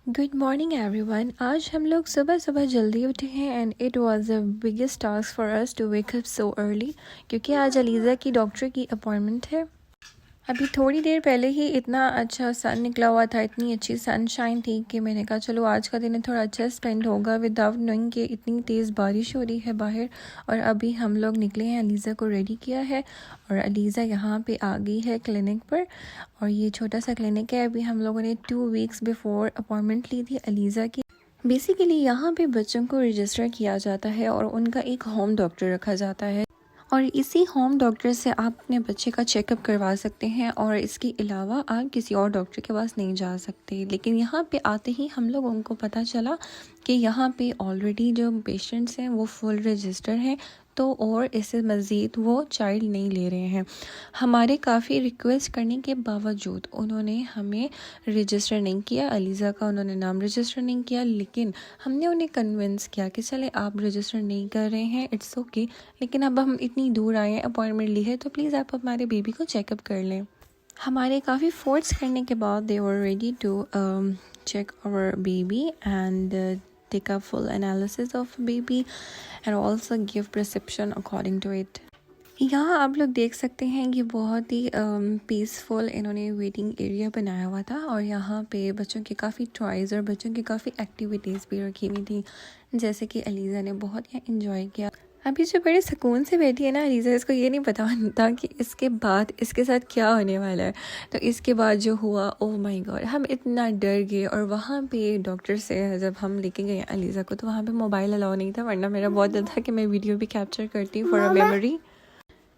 Good morning everyone. आज हम लोग सुबह सुबह जल्दी उठे हैं and it was the biggest task for us to wake up so early, क्योंकि आज अलीज़ा की डॉक्टर की अपॉइंटमेंट है। अभी थोड़ी देर पहले ही इतना अच्छा सन निकला हुआ था, इतनी अच्छी सनशाइन थी कि मैंने कहा चलो आज का दिन थोड़ा अच्छा स्पेंड होगा विदाउट नोइंग कि इतनी तेज़ बारिश हो रही है बाहर। और अभी हम लोग निकले हैं, अलीज़ा को रेडी किया है और अलीज़ा यहाँ पे आ गई है क्लिनिक पर। और ये छोटा सा क्लिनिक है, अभी हम लोगों ने 2 वीक्स बिफोर अपॉइंटमेंट ली थी अलीज़ा की। बेसिकली यहाँ पे बच्चों को रजिस्टर किया जाता है और उनका एक होम डॉक्टर रखा जाता है और इसी होम डॉक्टर से आप अपने बच्चे का चेकअप करवा सकते हैं और इसके अलावा आप किसी और डॉक्टर के पास नहीं जा सकते। लेकिन यहाँ पे आते ही हम लोगों को पता चला कि यहाँ पे ऑलरेडी जो पेशेंट्स हैं वो फुल रजिस्टर हैं, तो और इससे मज़ीद वो चाइल्ड नहीं ले रहे हैं। हमारे काफ़ी रिक्वेस्ट करने के बावजूद उन्होंने हमें रजिस्टर नहीं किया, अलीज़ा का उन्होंने नाम रजिस्टर नहीं किया। लेकिन हमने उन्हें कन्विंस किया कि चले आप रजिस्टर नहीं कर रहे हैं, इट्स ओके, लेकिन अब हम इतनी दूर आए हैं, अपॉइंटमेंट ली है, तो प्लीज़ आप हमारे बेबी को चेकअप कर लें। हमारे काफ़ी फोर्स करने के बाद they were ready to check our baby and take a full analysis of baby and also give prescription according to it. यहाँ आप लोग देख सकते हैं कि बहुत ही पीसफुल इन्होंने वेटिंग एरिया बनाया हुआ था और यहाँ पे बच्चों के काफ़ी टॉयज़ और बच्चों की काफ़ी एक्टिविटीज़ भी रखी हुई थी, जैसे कि अलीज़ा ने बहुत ही इंजॉय किया। अभी जो बड़े सुकून से बैठी है ना अलीज़ा, इसको ये नहीं पता था कि इसके बाद इसके साथ क्या होने वाला है। तो इसके बाद जो हुआ, ओह माय गॉड, हम इतना डर गए। और वहाँ पे डॉक्टर से जब हम लेके गए अलीज़ा को, तो वहाँ पे मोबाइल अलाउ नहीं था, वरना मेरा बहुत दिल था कि मैं वीडियो भी कैप्चर करती फॉर अ मेमोरी।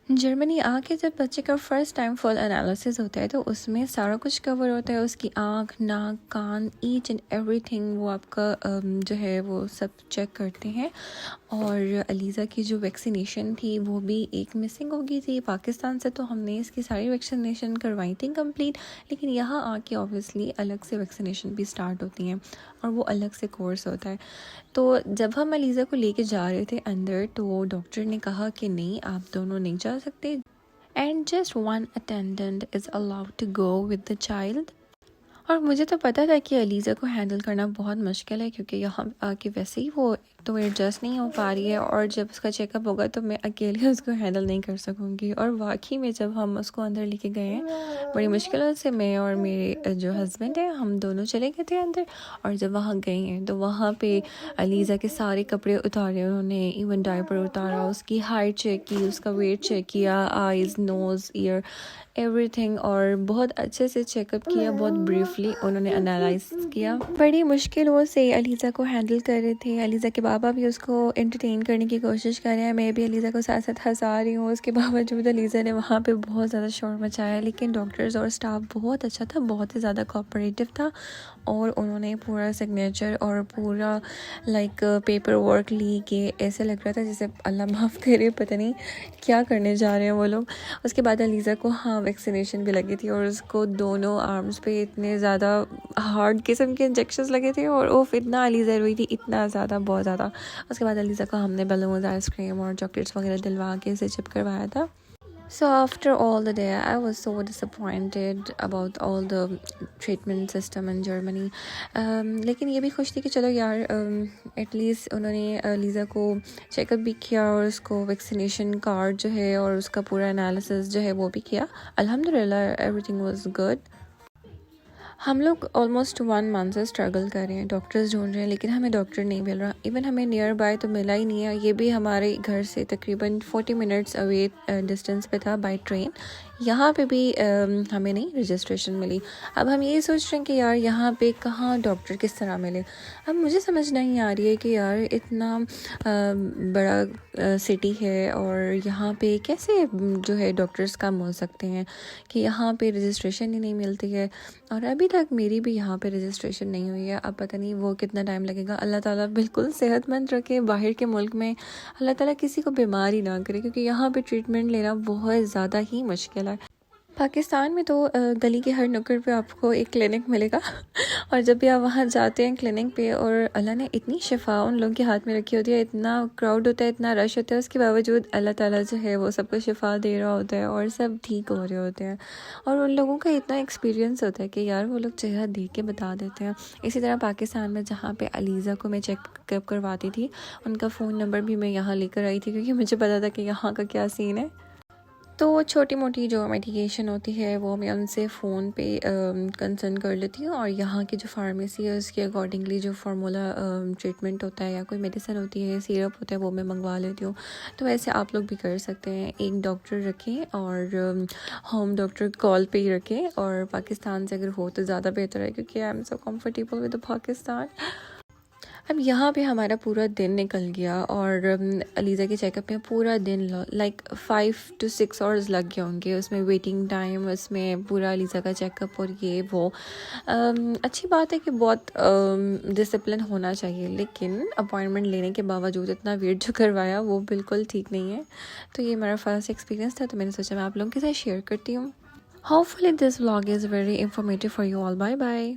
जर्मनी आके जब बच्चे का फ़र्स्ट टाइम फुल एनालिसिस होता है तो उसमें सारा कुछ कवर होता है, उसकी आँख, नाक, कान, ईच एंड एवरीथिंग वो आपका जो है वो सब चेक करते हैं। और अलीज़ा की जो वैक्सीनेशन थी वो भी एक मिसिंग हो गई थी पाकिस्तान से, तो हमने इसकी सारी वैक्सीनेशन करवाई थी कंप्लीट। लेकिन यहाँ आके ऑब्वियसली अलग से वैक्सीनेशन भी स्टार्ट होती हैं और वो अलग से कोर्स होता है। तो जब हम अलीज़ा को लेके जा रहे थे अंदर, तो डॉक्टर ने कहा कि नहीं, आप दोनों नहीं जा सकते and just one attendant is allowed to go with the child. और मुझे तो पता था कि अलीज़ा को हैंडल करना बहुत मुश्किल है, क्योंकि यहाँ आके वैसे ही वो तो एडजस्ट नहीं हो पा रही है और जब उसका चेकअप होगा तो मैं अकेले उसको हैंडल नहीं कर सकूँगी। और वाकई में जब हम उसको अंदर लेके गए हैं, बड़ी मुश्किलों से मैं और मेरे जो हस्बैंड है हम दोनों चले गए थे अंदर। और जब वहाँ गए हैं तो वहाँ पे अलीज़ा के सारे कपड़े उतारे उन्होंने, इवन डायपर उतारा, उसकी हाइट चेक की, उसका वेट चेक किया, आइज़, नोज़, ईयर, एवरीथिंग, और बहुत अच्छे से चेकअप किया, बहुत ब्रीफली उन्होंने एनालाइज किया। बड़ी मुश्किलों से अलीज़ा को हैंडल कर रहे थे। अलीज़ा के बाबा भी उसको एंटरटेन करने की कोशिश कर रहे हैं, मैं भी अलीज़ा को साथ साथ हंसा रही हूँ। उसके बावजूद अलीज़ा ने वहाँ पे बहुत ज़्यादा शोर मचाया, लेकिन डॉक्टर्स और स्टाफ बहुत अच्छा था, बहुत ही ज़्यादा कोऑपरेटिव था और उन्होंने पूरा सिग्नेचर और पूरा लाइक पेपर वर्क ली कि ऐसे लग रहा था जैसे अल्लाह माफ़ करे पता नहीं क्या करने जा रहे हैं वो लोग। उसके बाद अलीज़ा को वैक्सीनेशन भी लगी थी और उसको दोनों आर्म्स पे इतने ज़्यादा हार्ड किस्म के इंजेक्शंस लगे थे और वो इतना अलीज़ा रोई थी, इतना ज़्यादा, बहुत ज़्यादा। उसके बाद अलीज़ा को हमने बलून्स, आइसक्रीम और चॉकलेट्स वगैरह दिलवा के इसे चिप करवाया था। So after all the day, I was so disappointed about all the treatment system in Germany. लेकिन ये भी खुश थी कि चलो यार एटलीस्ट उन्होंने लीज़ा को चेकअप भी किया और उसको वैक्सीनेशन कार्ड जो है और उसका पूरा एनालिसिस जो है वो भी किया। अल्हम्दुलिल्लाह एवरीथिंग वाज गुड। हम लोग ऑलमोस्ट 1 मंथ से स्ट्रगल कर रहे हैं, डॉक्टर्स ढूंढ रहे हैं, लेकिन हमें डॉक्टर नहीं मिल रहा। इवन हमें नियर बाय तो मिला ही नहीं है, ये भी हमारे घर से तकरीबन 40 मिनट्स अवे डिस्टेंस पे था बाय ट्रेन। यहाँ पे भी हमें नहीं रजिस्ट्रेशन मिली। अब हम ये सोच रहे हैं कि यार यहाँ पे कहाँ डॉक्टर किस तरह मिले। अब मुझे समझ नहीं आ रही है कि यार इतना बड़ा सिटी है और यहाँ पे कैसे जो है डॉक्टर्स कम हो सकते हैं कि यहाँ पे रजिस्ट्रेशन ही नहीं मिलती है। और अभी तक मेरी भी यहाँ पे रजिस्ट्रेशन नहीं हुई है। अब पता नहीं वो कितना टाइम लगेगा। अल्लाह ताला बिल्कुल सेहतमंद रखे बाहर के मुल्क में, अल्लाह ताला किसी को बीमार ही ना करे, क्योंकि यहाँ पे ट्रीटमेंट लेना बहुत ज़्यादा ही मुश्किल है। पाकिस्तान में तो गली के हर नुक्कड़ पे आपको एक क्लिनिक मिलेगा और जब भी आप वहाँ जाते हैं क्लिनिक पे, और अल्लाह ने इतनी शिफा उन लोगों के हाथ में रखी होती है, इतना क्राउड होता है, इतना रश होता है, उसके बावजूद अल्लाह ताला जो है वो सबको शिफा दे रहा होता है और सब ठीक हो रहे होते हैं। और उन लोगों का इतना एक्सपीरियंस होता है कि यार वो लोग चेहरा देख के बता देते हैं। इसी तरह पाकिस्तान में जहाँ पे अलीज़ा को मैं चेकअप करवाती थी, उनका फ़ोन नंबर भी मैं यहाँ लेकर आई थी क्योंकि मुझे पता था कि यहाँ का क्या सीन है। तो छोटी मोटी जो मेडिकेशन होती है वो मैं उनसे फ़ोन पे कंसर्न कर लेती हूँ, और यहाँ की जो फार्मेसी है उसके अकॉर्डिंगली जो फार्मूला ट्रीटमेंट होता है या कोई मेडिसिन होती है, सिरप होता है, वो मैं मंगवा लेती हूँ। तो वैसे आप लोग भी कर सकते हैं, एक डॉक्टर रखें और होम डॉक्टर कॉल पे ही रखें, और पाकिस्तान से अगर हो तो ज़्यादा बेहतर है क्योंकि I am so comfortable with Pakistan. अब यहाँ पे हमारा पूरा दिन निकल गया और अलीज़ा के चेकअप में पूरा दिन लाइक 5 to 6 आवर्स लग गए होंगे, उसमें वेटिंग टाइम, उसमें पूरा अलीज़ा का चेकअप और ये वो। अच्छी बात है कि बहुत डिसिप्लिन होना चाहिए, लेकिन अपॉइंटमेंट लेने के बावजूद इतना वेट जो करवाया वो बिल्कुल ठीक नहीं है। तो ये मेरा फर्स्ट एक्सपीरियंस था, तो मैंने सोचा मैं आप लोगों के साथ शेयर करती हूँ। Hopefully this vlog is very informative for you all. Bye bye.